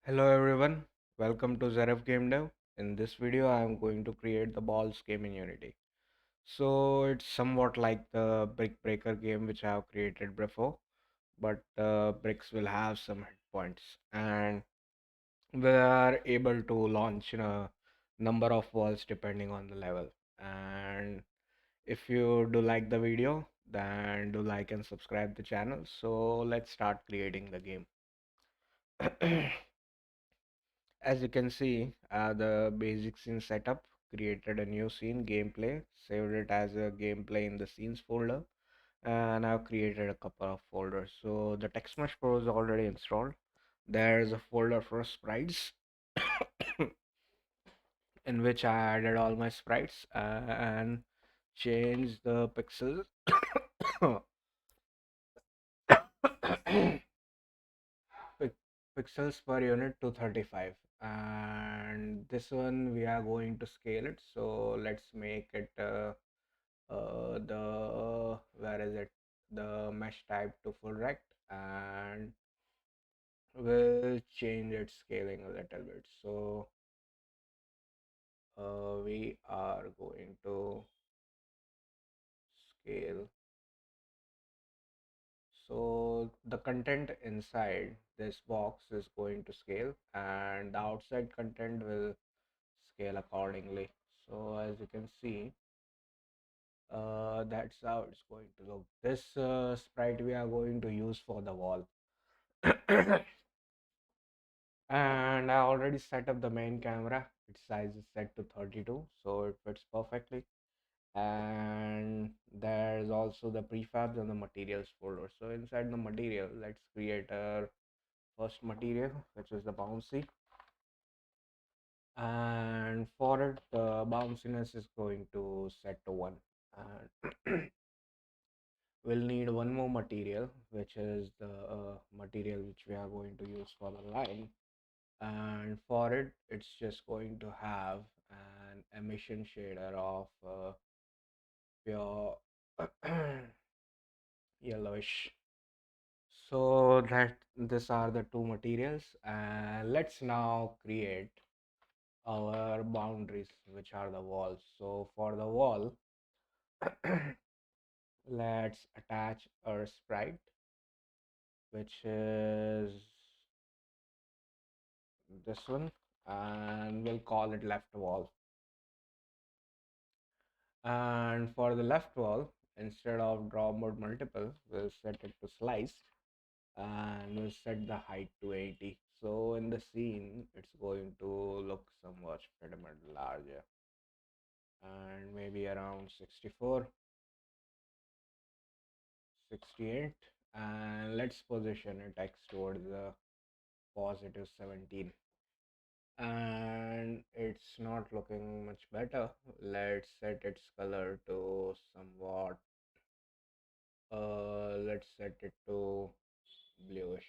Hello everyone, welcome to Zaref Game Dev. In this video, I am going to create the Ballz game in Unity. So it's somewhat like the brick breaker game which I have created before, but the bricks will have some hit points, and we are able to launch a number of walls depending on the level. And if you do like the video, then do like and subscribe the channel. So let's start creating the game. As you can see, the basic scene setup, created a new scene, gameplay, saved it as a gameplay in the scenes folder, and I've created a couple of folders. So the TextMesh Pro is already installed. There's a folder for sprites in which I added all my sprites and changed the pixels pic- pixels per unit to 35, and this one we are going to scale it, so let's make it the where is it, the mesh type to full rect, and we'll change its scaling a little bit. So we are going to scale, so the content inside this box is going to scale and the outside content will scale accordingly. So as you can see, that's how it's going to look. This sprite we are going to use for the wall. And I already set up the main camera. Its size is set to 32, so it fits perfectly. And there's also the prefabs and the materials folder. So inside the material, let's create our first material, which is the bouncy. And for it, the bounciness is going to set to 1. And we'll need one more material, which is the material which we are going to use for the line. And for it, it's just going to have an emission shader of pure yellowish. So that these are the two materials, and let's now create our boundaries, which are the walls. So for the wall, let's attach our sprite, which is this one, and we'll call it left wall. And for the left wall, instead of draw mode multiple, we'll set it to slice, and we'll set the height to 80. So in the scene, it's going to look somewhat pretty much larger, and maybe around 64, 68. And let's position it X towards the positive 17. And it's not looking much better. Let's set its color to somewhat, let's set it to bluish.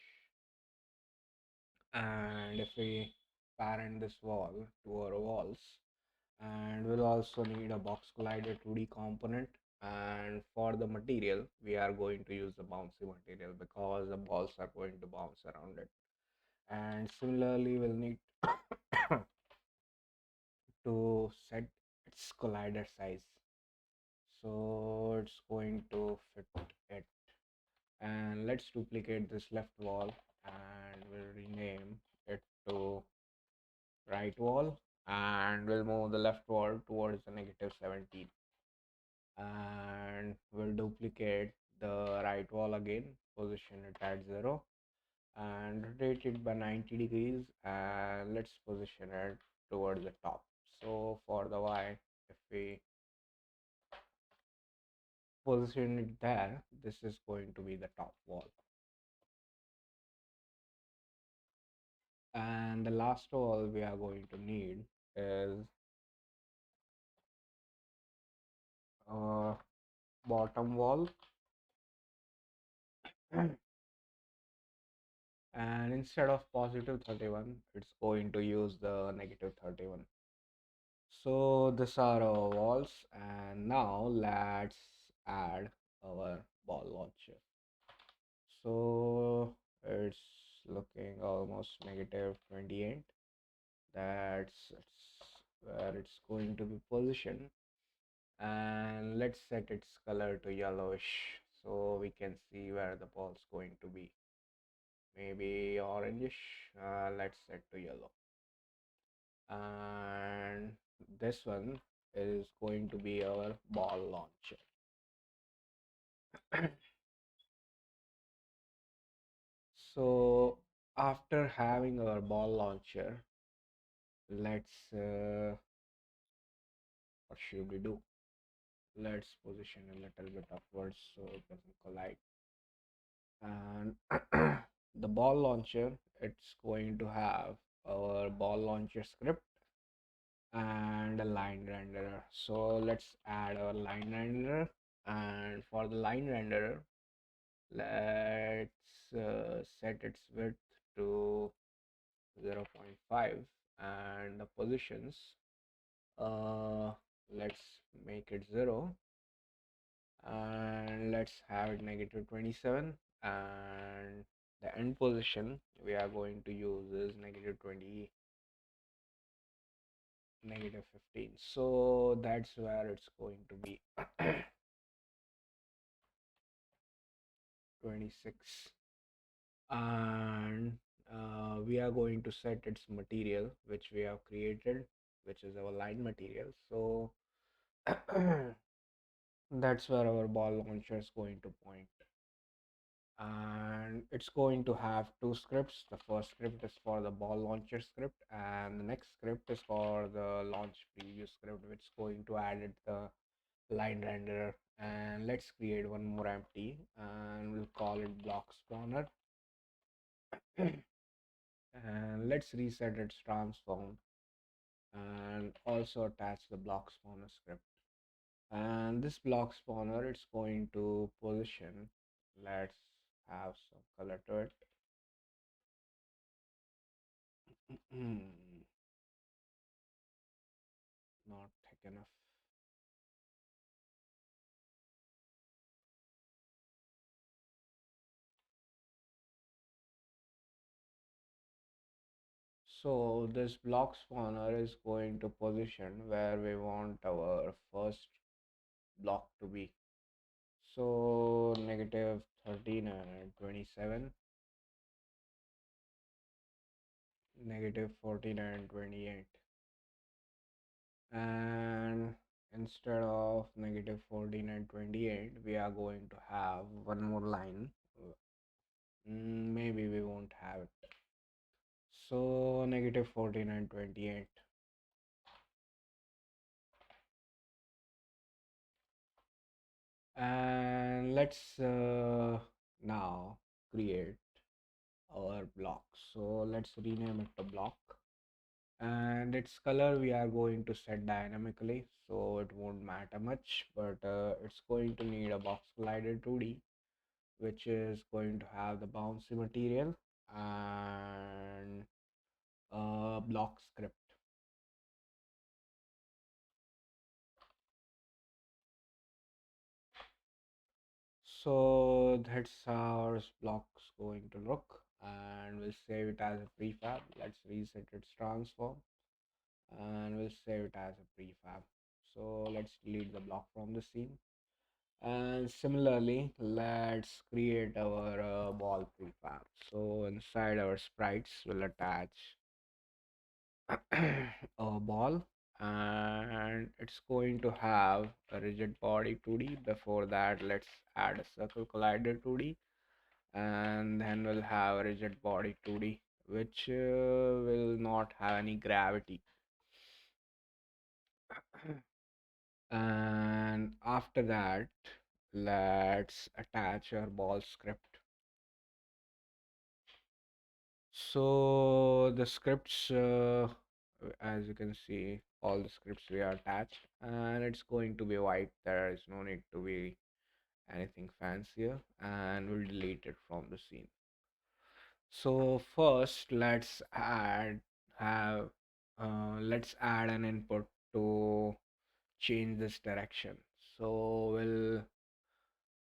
And if we parent this wall to our walls, and we'll also need a box collider 2D component. And for the material, we are going to use the bouncy material because the balls are going to bounce around it. And similarly, we'll need to set its collider size, so it's going to fit it. And let's duplicate this left wall, and we'll rename it to right wall, and we'll move the left wall towards the negative 17. And we'll duplicate the right wall again, position it at 0, and rotate it by 90 degrees, and let's position it towards the top. So for the Y, if we position it there, this is going to be the top wall. And the last wall we are going to need is bottom wall. And instead of positive 31, it's going to use the negative 31. So these are our walls, and now let's add our ball launcher. So it's looking almost negative 28. That's where it's going to be positioned. And let's set its color to yellowish so we can see where the ball's going to be. Maybe orangish. Let's set to yellow. And this one is going to be our ball launcher. So after having our ball launcher, let's what should we do? Let's position a little bit upwards so it doesn't collide. And the ball launcher, it's going to have our ball launcher script and a line renderer. So let's add our line renderer, and for the line renderer, let's set its width to 0.5, and the positions, uh, let's make it 0, and let's have it negative 27, and the end position we are going to use is negative 20, negative 15. So that's where it's going to be. 26. And we are going to set its material which we have created, which is our line material. So that's where our ball launcher is going to point, and it's going to have two scripts. The first script is for the ball launcher script, and the next script is for the launch preview script, which is going to add it the line renderer. And let's create one more empty, and we'll call it block spawner. And let's reset its transform, and also attach the block spawner script. And this block spawner, it's going to position, let's have some color to it. Not thick enough. So this block spawner is going to position where we want our first block to be. So negative 13 and 27, negative 14 and 28. And instead of negative 14 and 28, we are going to have one more line. Maybe we won't have it. So negative 14 and 28. And let's now create our block. So let's rename it to block, and its color we are going to set dynamically, so it won't matter much, but it's going to need a box collider 2D, which is going to have the bouncy material and a block script. So that's how our block's going to look, and we'll save it as a prefab. Let's reset its transform, and we'll save it as a prefab. So let's delete the block from the scene. And similarly, let's create our ball prefab. So inside our sprites, we'll attach a ball, and it's going to have a rigid body 2D. Before that, let's add a circle collider 2D, and then we'll have a rigid body 2D, which will not have any gravity. And after that, let's attach our ball script. So the scripts, as you can see, all the scripts we are attached, and it's going to be white. There is no need to be anything fancier, and we'll delete it from the scene. So first, have let's add an input to change this direction. So we'll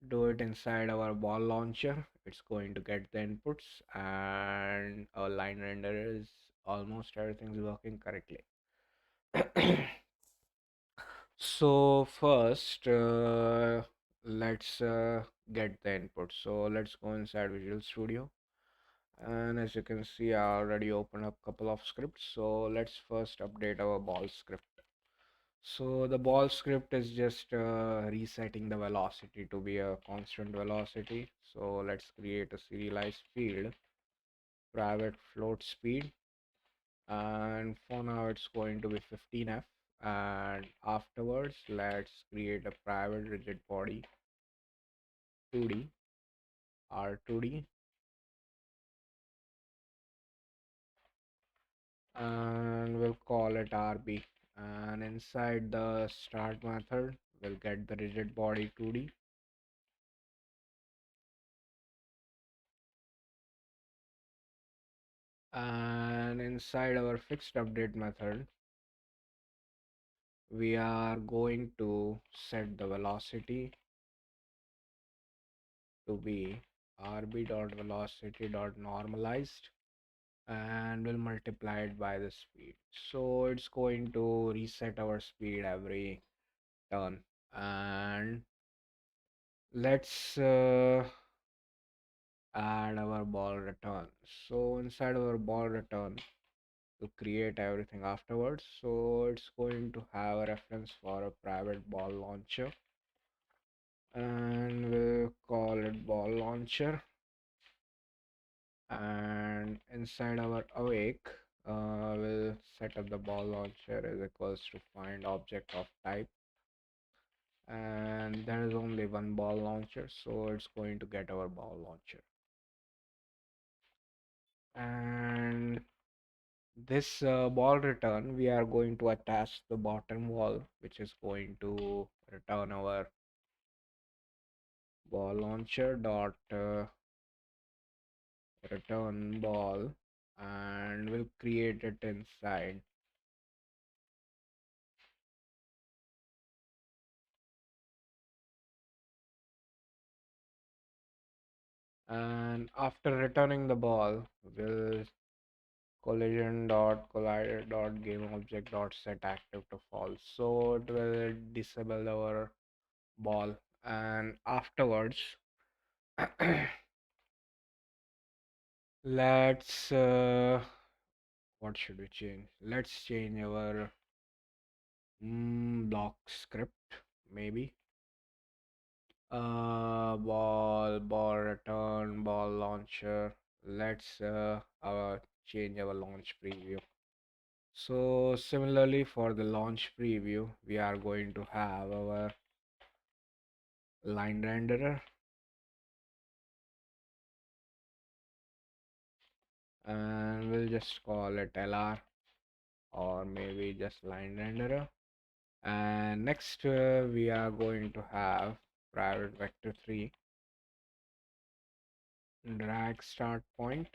do it inside our ball launcher. it's going to get the inputs, and our line render is almost everything's working correctly. So first, let's get the input. So let's go inside Visual Studio, and as you can see, I already opened up a couple of scripts. So let's first update our ball script. So the ball script is just resetting the velocity to be a constant velocity. So let's create a serialized field, private float speed, and for now it's going to be 15f. And afterwards, let's create a private rigid body 2D R2D, and we'll call it RB. And inside the start method, we'll get the rigid body 2D. And inside our fixed update method, we are going to set the velocity to be rb.velocity.normalized, and we'll multiply it by the speed. So it's going to reset our speed every turn. And let's add our ball return. So inside our ball return, to create everything afterwards. So it's going to have a reference for a private ball launcher, and we'll call it ball launcher. And inside our awake, we'll set up the ball launcher is equals to find object of type, and there is only one ball launcher, so it's going to get our ball launcher. And this ball return, we are going to attach the bottom wall, which is going to return our ball launcher dot return ball, and we'll create it inside. And after returning the ball, we'll collision dot collider dot game object dot set active to false, so it will disable our ball. And afterwards, let's what should we change? Let's change our block script, maybe. Ball return, ball launcher. Let's change our launch preview. So similarly for the launch preview, we are going to have our line renderer, and we'll just call it LR, or maybe just line renderer. And next, we are going to have private vector 3 drag start point,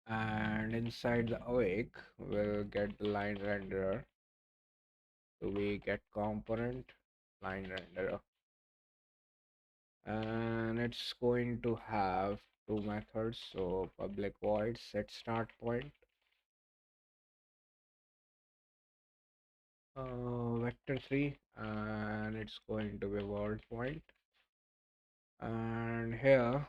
and inside the awake we'll get the line renderer to be get component line renderer, and it's going to have two methods. So public void set start point, vector 3, and it's going to be world point. And here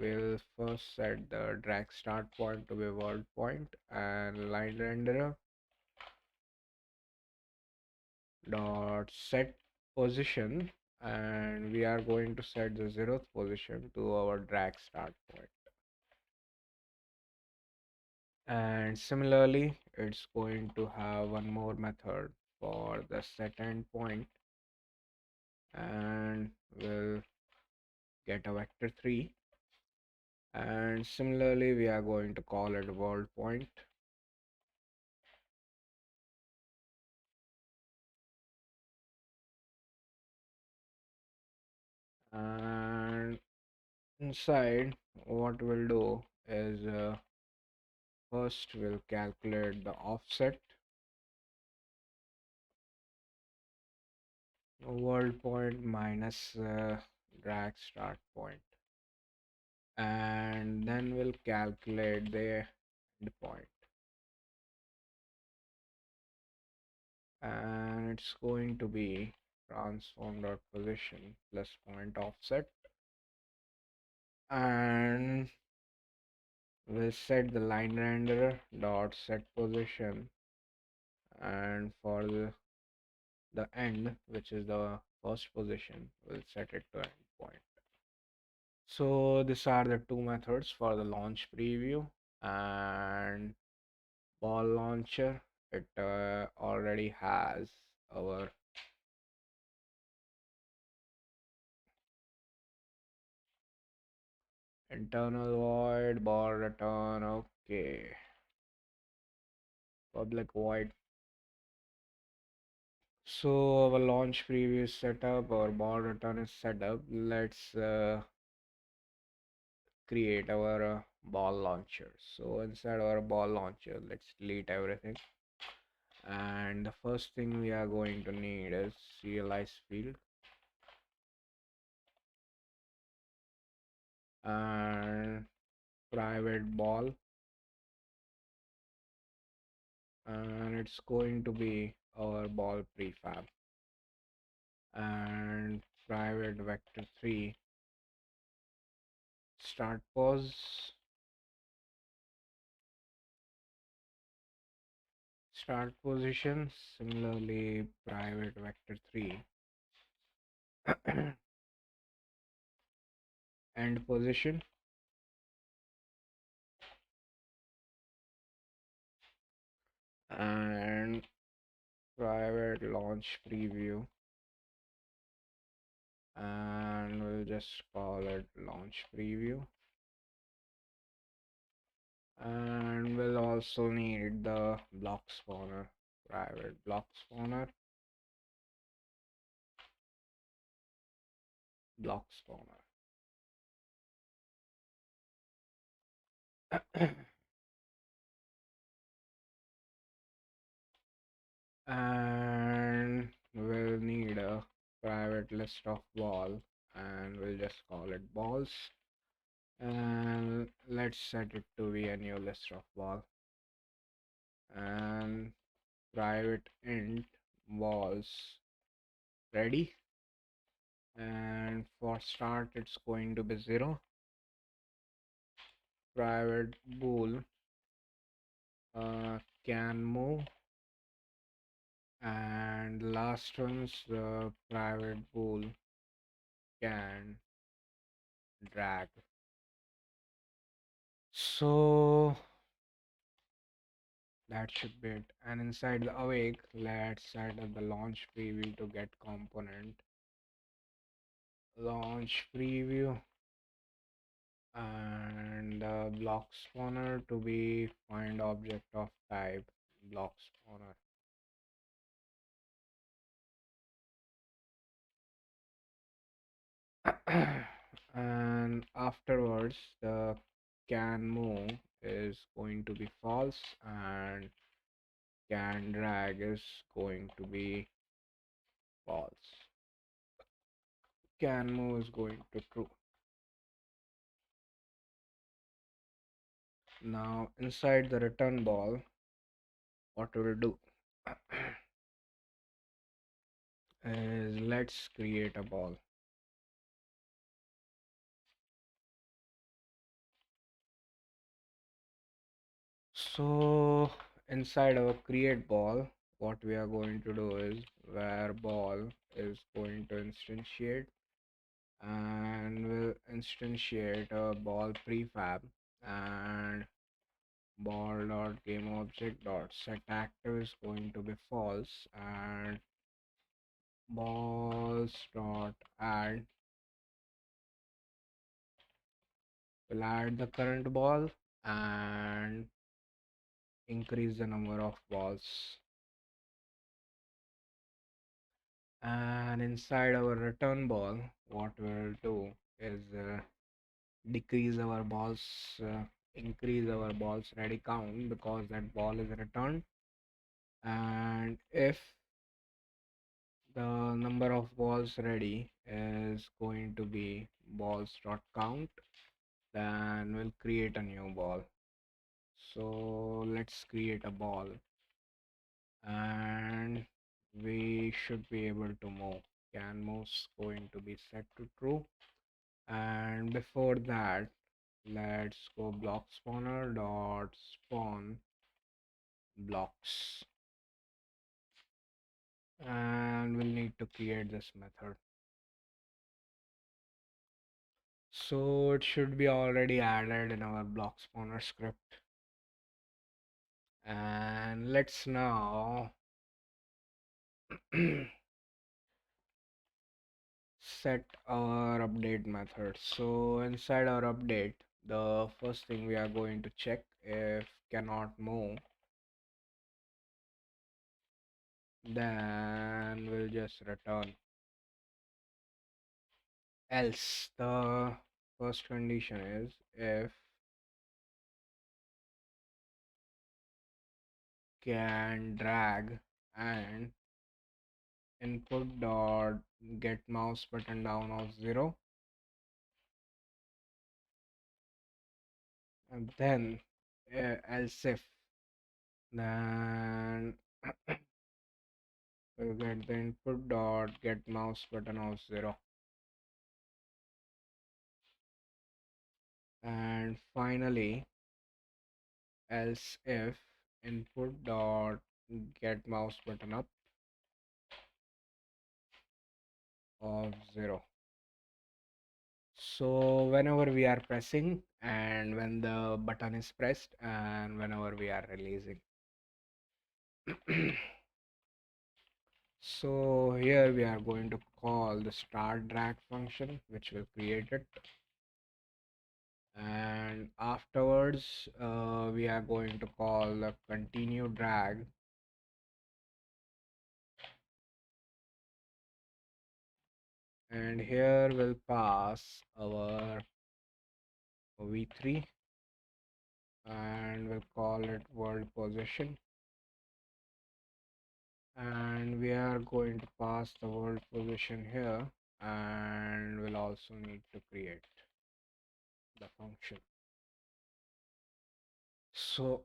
we'll first set the drag start point to be world point, and line renderer dot set position, and we are going to set the 0th position to our drag start point. And similarly, it's going to have one more method for the set end point, and we'll get a vector 3, and similarly we are going to call it world point. And inside, what we'll do is first we'll calculate the offset, world point minus drag start point, and then we'll calculate the end point, and it's going to be transform dot position plus point offset, and we'll set the line renderer dot set position, and for the end, which is the first position, we'll set it to end point. So these are the two methods for the launch preview and ball launcher. It already has our internal void ball return. Okay, public void. So our launch preview is set up, our ball return is set up. Let's create our ball launcher. So inside our ball launcher, let's delete everything. And the first thing we are going to need is serialize field and private ball, and it's going to be our ball prefab, and private vector 3 start start position, similarly private vector 3 end position, and private launch preview, and we'll just call it launch preview. And we'll also need the block spawner, private block spawner, block spawner. And we'll need a private list of ball, and we'll just call it balls, and let's set it to be a new list of ball, and private int balls ready, and for start it's going to be 0, private bool can move, and last one's the private bool can drag. So that should be it. And inside the awake, let's set up the launch preview to get component, launch preview, and block spawner to be find object of type block spawner. And afterwards the can move is going to be false, and can drag is going to be false. Can move is going to true. Now inside the return ball, what we'll do is let's create a ball. So inside our create ball, what we are going to do is where ball is going to instantiate, and we'll instantiate a ball prefab, and ball dot game object dot set active is going to be false, and balls dot add will add the current ball and increase the number of balls. And inside our return ball, what we'll do is decrease our balls, increase our balls ready count, because that ball is returned. And if The number of balls ready is going to be balls.count. Then we'll create a new ball. So let's create a ball and we should be able to move. Can move's going to be set to true. And before that, let's go block spawner dot spawn blocks. And we'll need to create this method. So it should be already added in our block spawner script. And let's now set our update method. So inside our update, the first thing we are going to check if cannot move, then we'll just return. Else, the first condition is if can drag and input dot get mouse button down of 0, and then else if, then we'll get the input dot get mouse button of 0, and finally else if input dot get mouse button up of 0. So whenever we are pressing and when the button is pressed and whenever we are releasing. So here we are going to call the start drag function which will create it, and afterwards we are going to call the continue drag, and here we'll pass our v3 and we'll call it world position, and we are going to pass the world position here, and we'll also need to create the function. So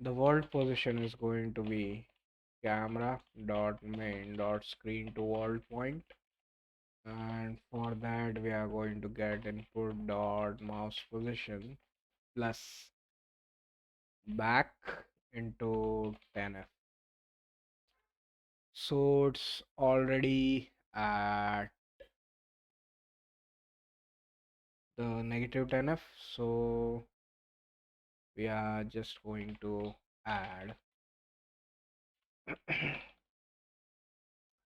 the world position is going to be camera dot main dot screen to world point, and for that we are going to get input dot mouse position plus back into 10f. So it's already at the negative 10f, so we are just going to add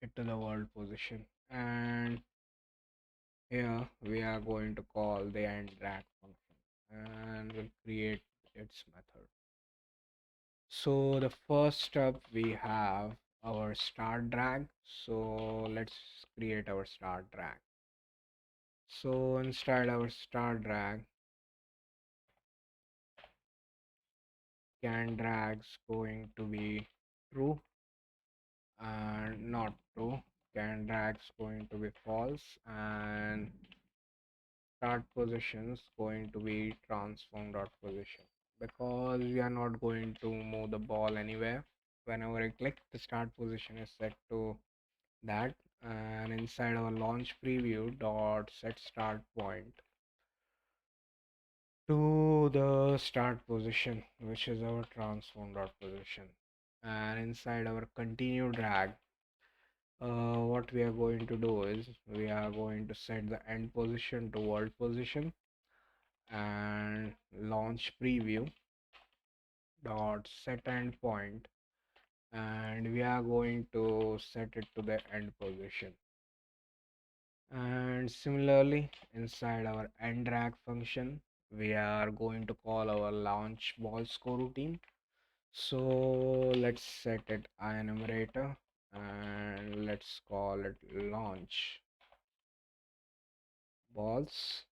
it to the world position, and here we are going to call the end drag function and we'll create its method. So the first step we have our start drag, so let's create our start drag. So inside our start drag, can drags going to be true and not true, can drags going to be false, and start positions going to be transform dot position, because we are not going to move the ball anywhere. Whenever I click, the start position is set to that, and inside our launch preview dot set start point to the start position, which is our transform dot position, and inside our continue drag, what we are going to do is we are going to set the end position to world position and launch preview dot set end point, and we are going to set it to the end position. And similarly, inside our end drag function, we are going to call our launch balls coroutine. So let's set it enumerator and let's call it launch balls,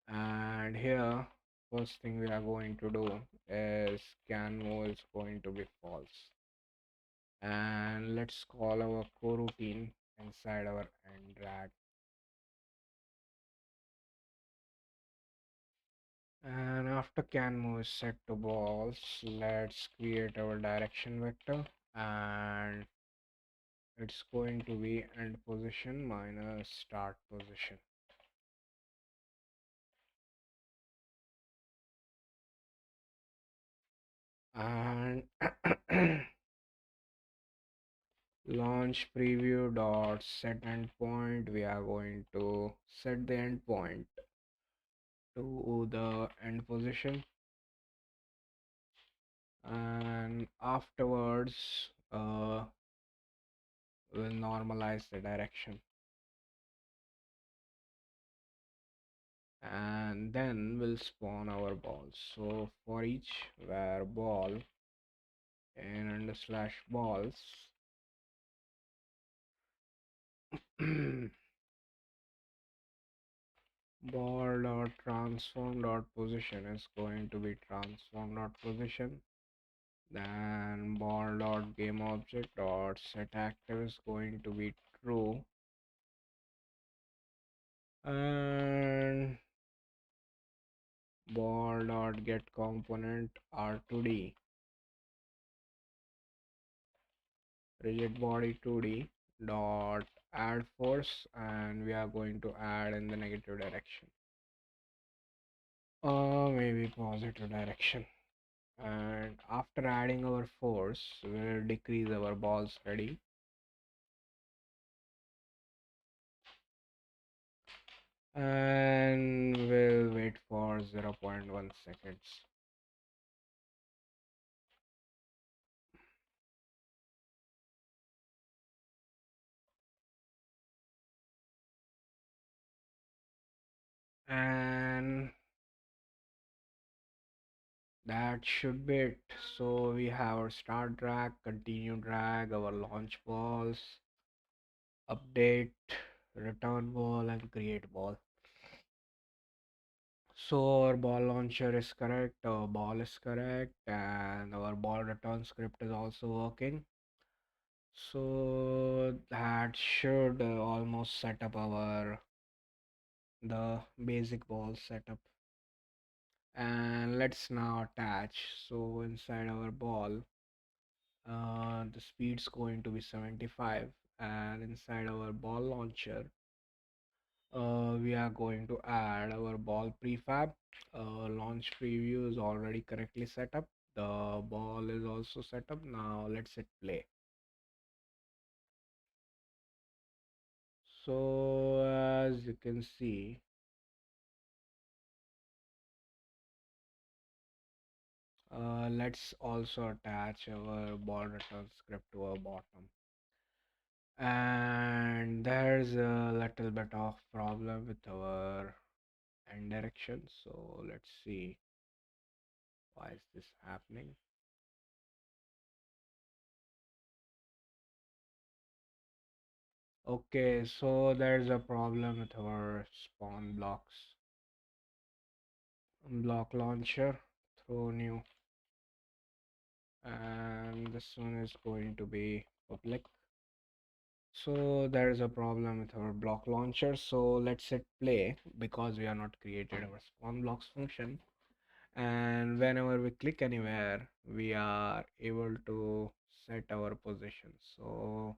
and here first thing we are going to do is can move is going to be false. And let's call our coroutine inside our end drag. And after can move is set to balls, let's create our direction vector, and it's going to be end position minus start position. And launch preview dot set endpoint, we are going to set the endpoint to the end position, and afterwards we'll normalize the direction, and then we'll spawn our balls. So for each where ball in under slash balls ball dot transform dot position is going to be transform dot position. Then ball dot game object dot set active is going to be true, and ball dot get component R2D rigid body 2D dot add force, and we are going to add in the negative direction or maybe positive direction. And after adding our force, we'll decrease our ball steady, and we'll wait for 0.1 seconds. And that should be it. So we have our start drag, continue drag, our launch balls, update, return ball, and create ball. So our ball launcher is correct, our ball is correct, and our ball return script is also working. So that should almost set up our the basic ball setup. And let's now attach. So inside our ball, the speed's going to be 75, and inside our ball launcher, we are going to add our ball prefab. Launch preview is already correctly set up. The ball is also set up. Now let's hit play. So as you can see, let's also attach our ball return script to our bottom. And there's a little bit of problem with our end direction. So let's see why is this happening. Okay, so there's a problem with our spawn blocks. Block launcher, throw new, and this one is going to be public. So there is a problem with our block launcher. So let's hit play because we are not created our spawn blocks function. And whenever we click anywhere, we are able to set our position. So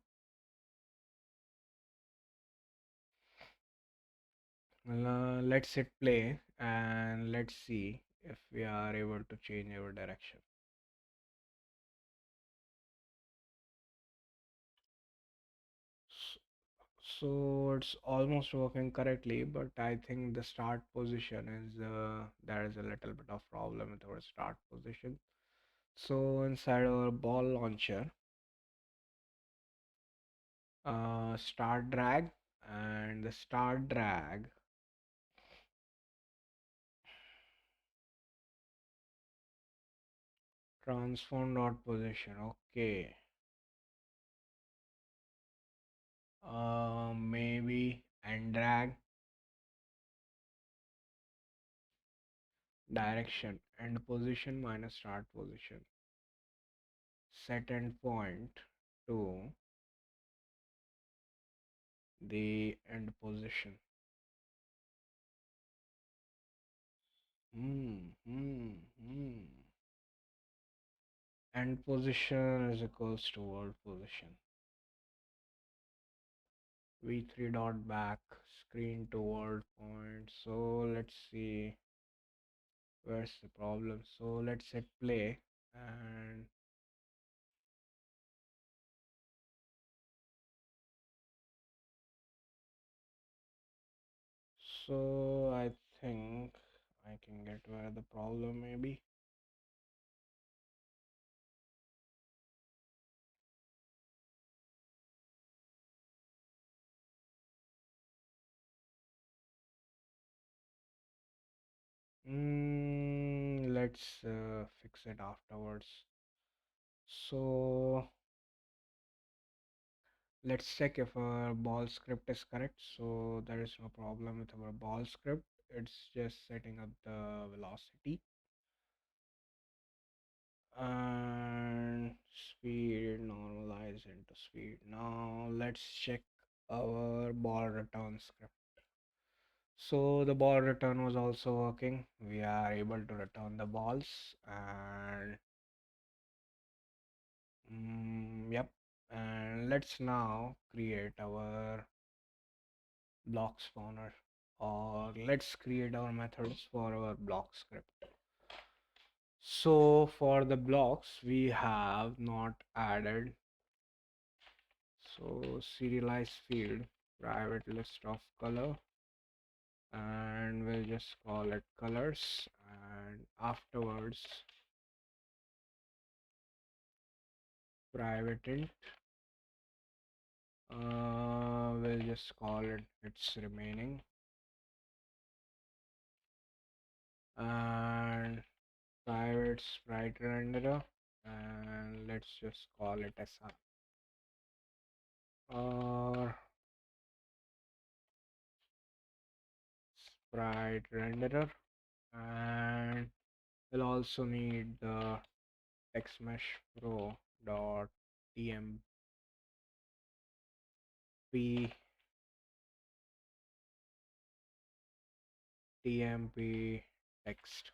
let's hit play and let's see if we are able to change our direction. So it's almost working correctly, but I think the start position is there is a little bit of problem with our start position. So inside our ball launcher, start drag, and the start drag transform dot position. Okay, maybe and drag direction and position minus start position. Set end point to the end position. Hmm. End position is equals to world position. V3 dot back screen to world point. So let's see where's the problem. So let's hit play, and so I think I can get where the problem may be. Let's fix it afterwards. So let's check if our ball script is correct. So there is no problem with our ball script. It's just setting up the velocity and speed, normalize into speed. Now let's check our ball return script. So the ball return was also working. We are able to return the balls, and yep. And let's now create our block spawner, or let's create our methods for our block script. So for the blocks we have not added, so serialize field private list of color, and we'll just call it colors, and afterwards private int, we'll just call it its remaining, and private sprite renderer, and let's just call it SR, or sprite renderer, and we'll also need the text mesh pro dot tmp tmp text,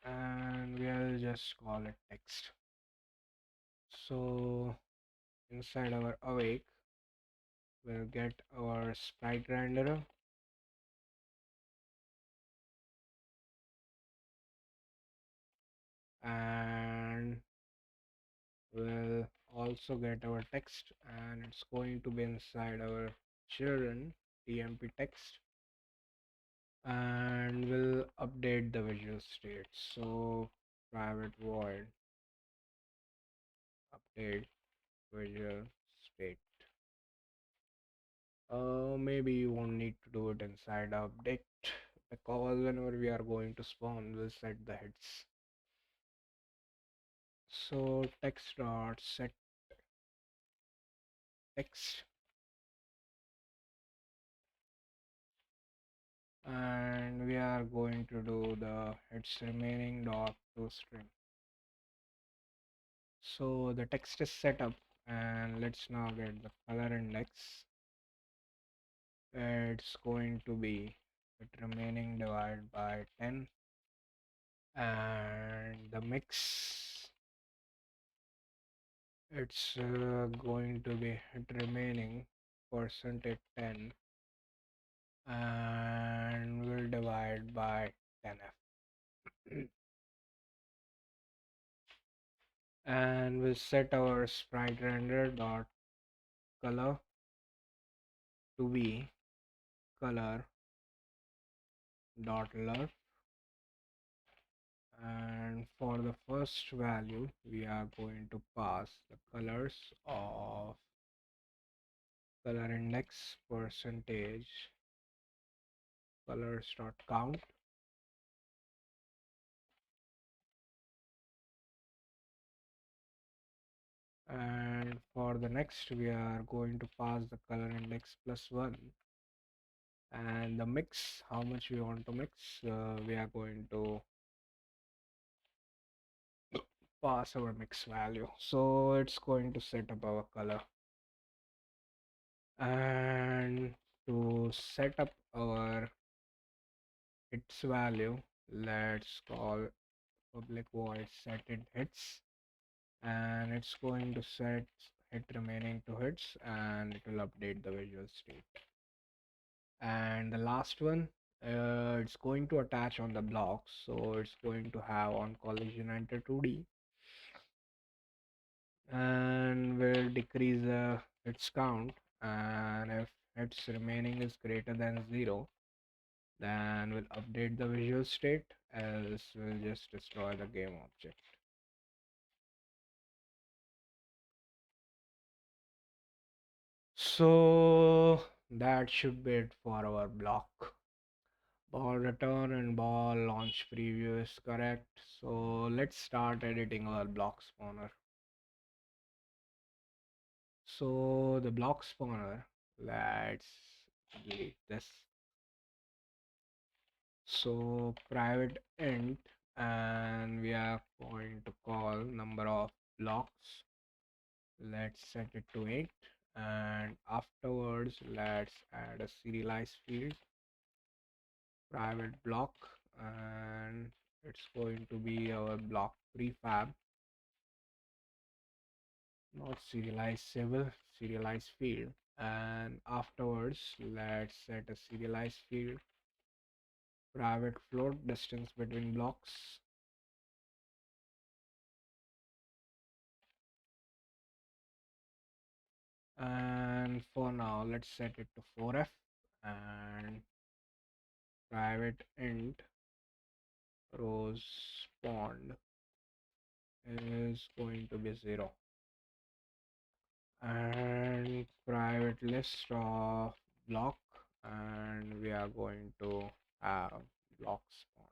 and we'll just call it text. So inside our awake we'll get our sprite renderer, and we'll also get our text, and it's going to be inside our children tmp text, and we'll update the visual state. So private void update visual state. Maybe you won't need to do it inside update, because whenever we are going to spawn we'll set the heads. So text dot set text, and we are going to do the heads remaining dot to string. So the text is set up, and let's now get the color index. It's going to be it remaining divided by 10, and the mix, it's going to be it remaining percentage 10, and we'll divide by 10f. And we'll set our sprite render dot color to be color dot lerf, and for the first value we are going to pass the colors of color index percentage colors dot count, and for the next we are going to pass the color index plus 1, and the mix, how much we want to mix, we are going to pass our mix value. So it's going to set up our color, and to set up our hits value, let's call public void set it hits, and it's going to set hit remaining to hits, and it will update the visual state. And the last one, it's going to attach on the blocks, so it's going to have on collision enter 2D, and will decrease its count, and if its remaining is greater than 0, then we'll update the visual state, else we'll just destroy the game object. So that should be it for our block. Ball return and ball launch preview is correct. So let's start editing our block spawner. So the block spawner, let's delete this. So private int, and we are going to call number of blocks. Let's set it to 8, and afterwards let's add a serialized field, private block, and it's going to be our block prefab, not serializable, serialized field. And afterwards let's set a serialized field, private float distance between blocks, and for now let's set it to 4f, and private int rows spawned is going to be 0, and private list of block, and we are going to have block spawn,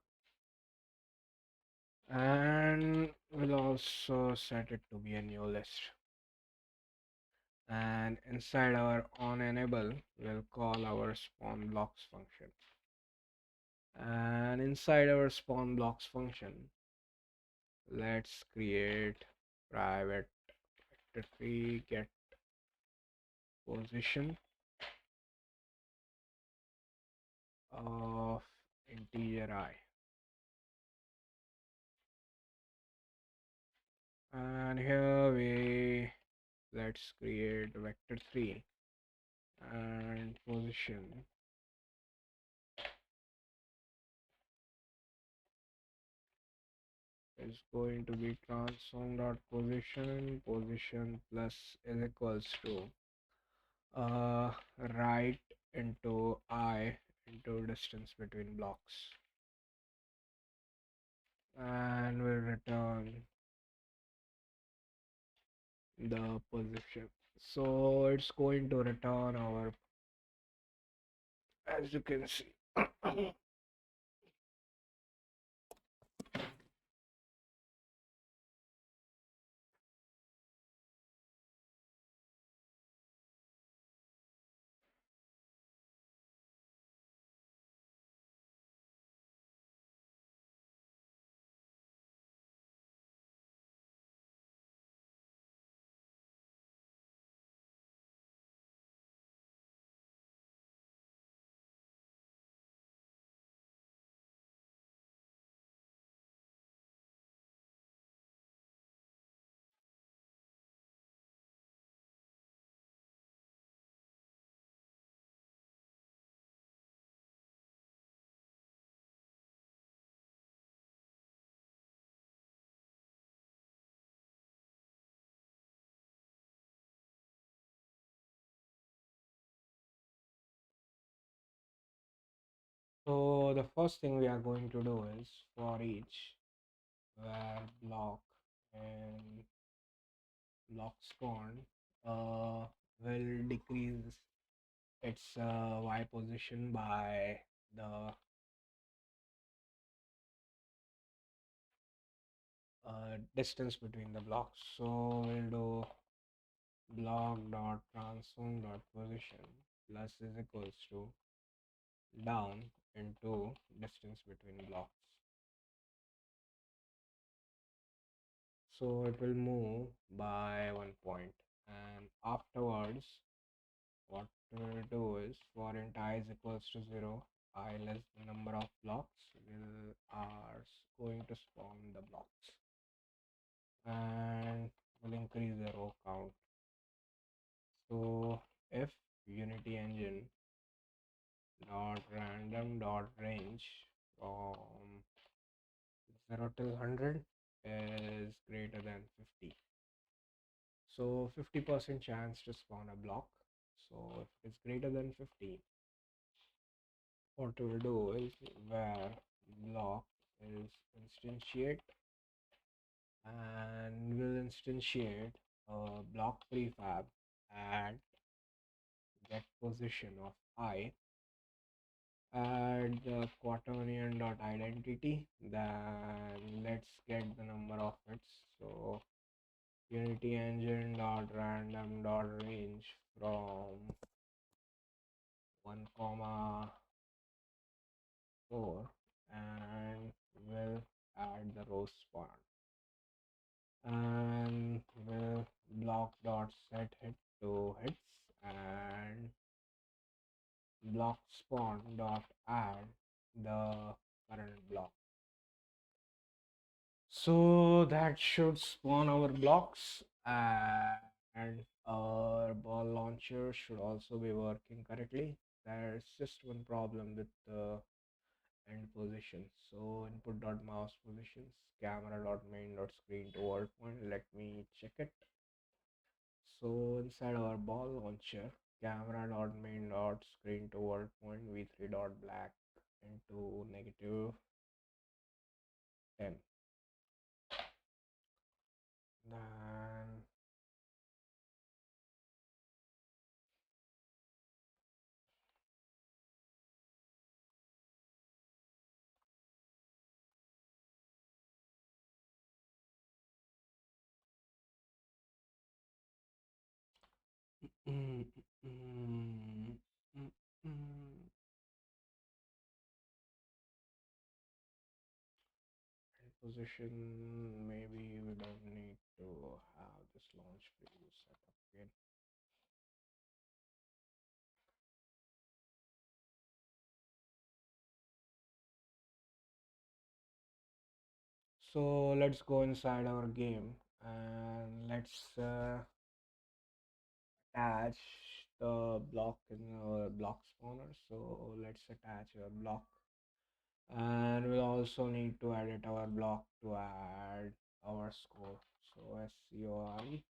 and we'll also set it to be a new list, and inside our on enable we'll call our spawn blocks function, and inside our spawn blocks function let's create private vector 3 get position of integer I, and here we let's create vector 3, and position is going to be transform dot position plus is equals to right into I into distance between blocks, and we'll return the position. So it's going to return our, as you can see. So the first thing we are going to do is for each where block and block spawn will decrease its y position by the distance between the blocks. So we'll do block dot transform dot position plus is equals to down into distance between blocks. So it will move by 1 point, and afterwards, what we'll do is for int I is equals to 0, I less the number of blocks will are going to spawn the blocks, and will increase the row count. So if Unity engine dot random dot range from 0 till 100 is greater than 50, so 50% chance to spawn a block. So if it's greater than 50, what we'll do is where block is instantiate, and we'll instantiate a block prefab at get position of I, add the quaternion dot identity, then let's get the number of hits. So Unity engine dot random dot range from 1 comma 4, and we'll add the row spawn, and we'll block dot set hit to hits, and block spawn dot add the current block. So that should spawn our blocks, and our ball launcher should also be working correctly. There's just one problem with the end position. So input dot mouse positions, camera dot main dot screen to world point. Let me check it. So inside our ball launcher, camera dot main dot screen to world point v3 dot black into negative 10. Then mm, mm, mm, mm. And position, maybe we don't need to have this launch preview set up again. So let's go inside our game, and let's attach the block in our block spawner. So let's attach a block, and we'll also need to edit our block to add our score. So SCORE,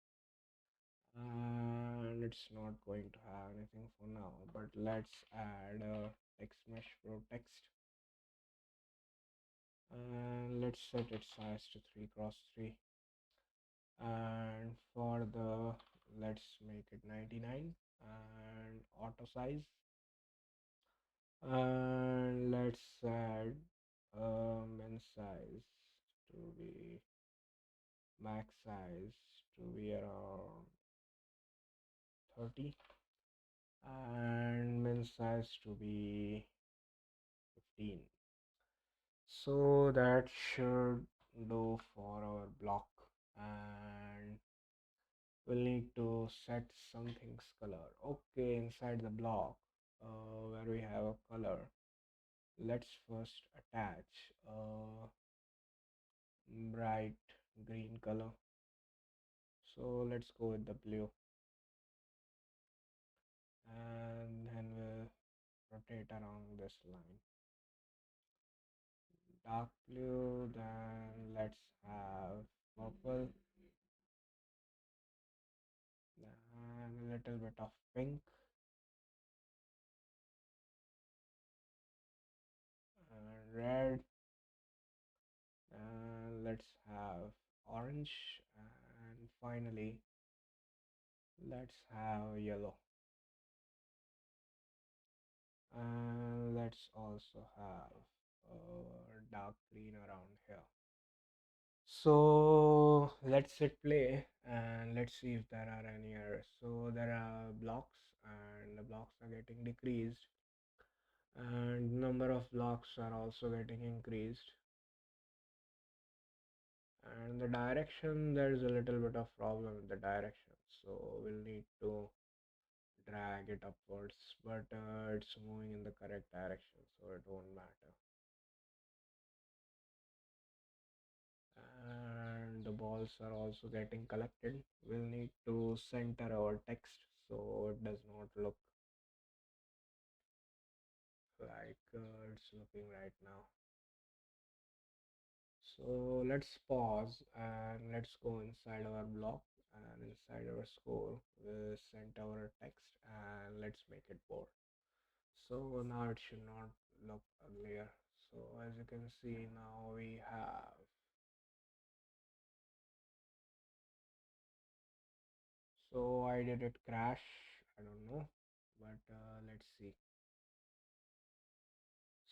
and it's not going to have anything for now, but let's add a text mesh pro text, and let's set its size to 3 cross 3, and for the let's make it 99, and auto size, and let's add min size to be max size to be around 30, and min size to be 15. So that should do for our block, and we'll need to set something's color. Okay, inside the block where we have a color, let's first attach a bright green color. So let's go with the blue, and then we'll rotate around this line. Dark blue, then let's have purple, and a little bit of pink, and red, and let's have orange, and finally let's have yellow, and let's also have dark green around here. So let's hit play, and let's see if there are any errors. So there are blocks, and the blocks are getting decreased, and number of blocks are also getting increased, And the direction, there's a little bit of problem with the direction, so we'll need to drag it upwards, but it's moving in the correct direction, so it won't matter. And the balls are also getting collected. We'll need to center our text so it does not look like it's looking right now. So let's pause and let's go inside our block, and inside our score we'll center our text and let's make it bold. So now it should not look uglier. So as you can see, now we have, so I did it crash, I don't know, but let's see.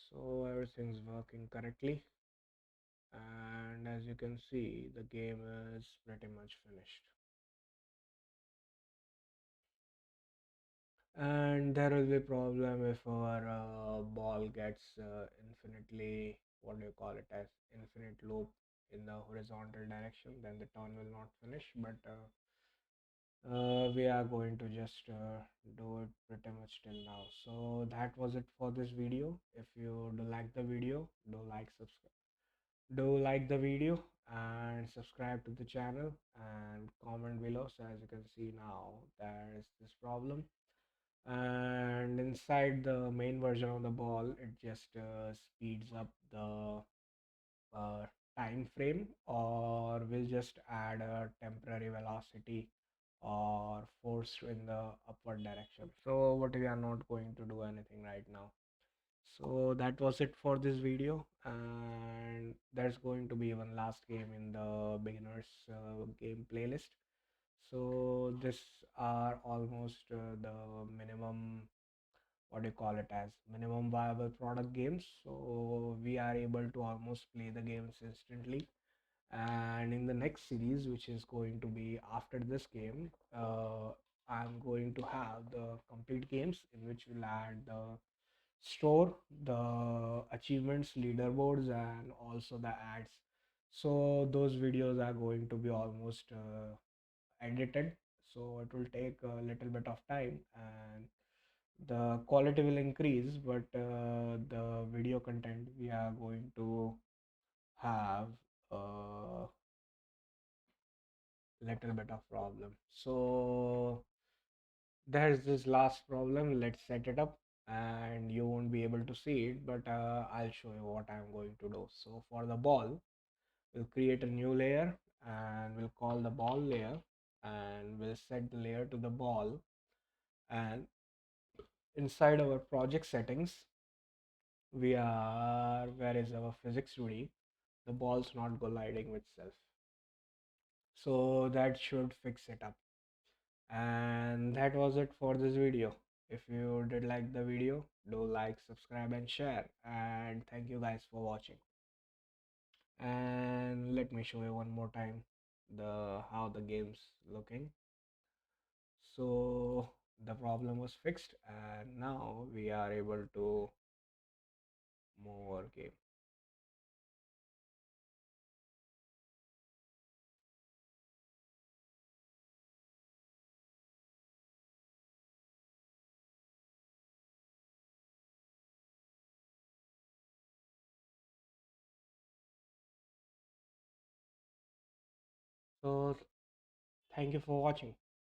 So everything's working correctly, and as you can see, the game is pretty much finished. And there will be problem if our ball gets infinitely, what do you call it, as infinite loop in the horizontal direction, then the turn will not finish. But we are going to just do it pretty much till now. So that was it for this video. If you do like the video, do like the video and subscribe to the channel and comment below. So as you can see now, there is this problem, and inside the main version of the ball it just speeds up the uh, time frame, or will just add a temporary velocity or force in the upward direction. So what, we are not going to do anything right now. So that was it for this video, and there's going to be one last game in the beginners game playlist. So this are almost the minimum, what do you call it, as minimum viable product games. So we are able to almost play the games instantly. And in the next series, which is going to be after this game, I'm going to have the complete games in which we'll add the store, the achievements, leaderboards, and also the ads. So those videos are going to be almost edited, so it will take a little bit of time and the quality will increase, but the video content we are going to have a little bit of problem. So there's this last problem. Let's set it up, and you won't be able to see it, but I'll show you what I'm going to do. So for the ball, we'll create a new layer and we'll call the ball layer, and we'll set the layer to the ball. And inside our project settings, we are, where is our physics 2D, the ball's not colliding with self. So that should fix it up. And that was it for this video. If you did like the video, do like, subscribe and share, and thank you guys for watching. And let me show you one more time the how the game's looking. So the problem was fixed, and now we are able to move our game. So thank you for watching.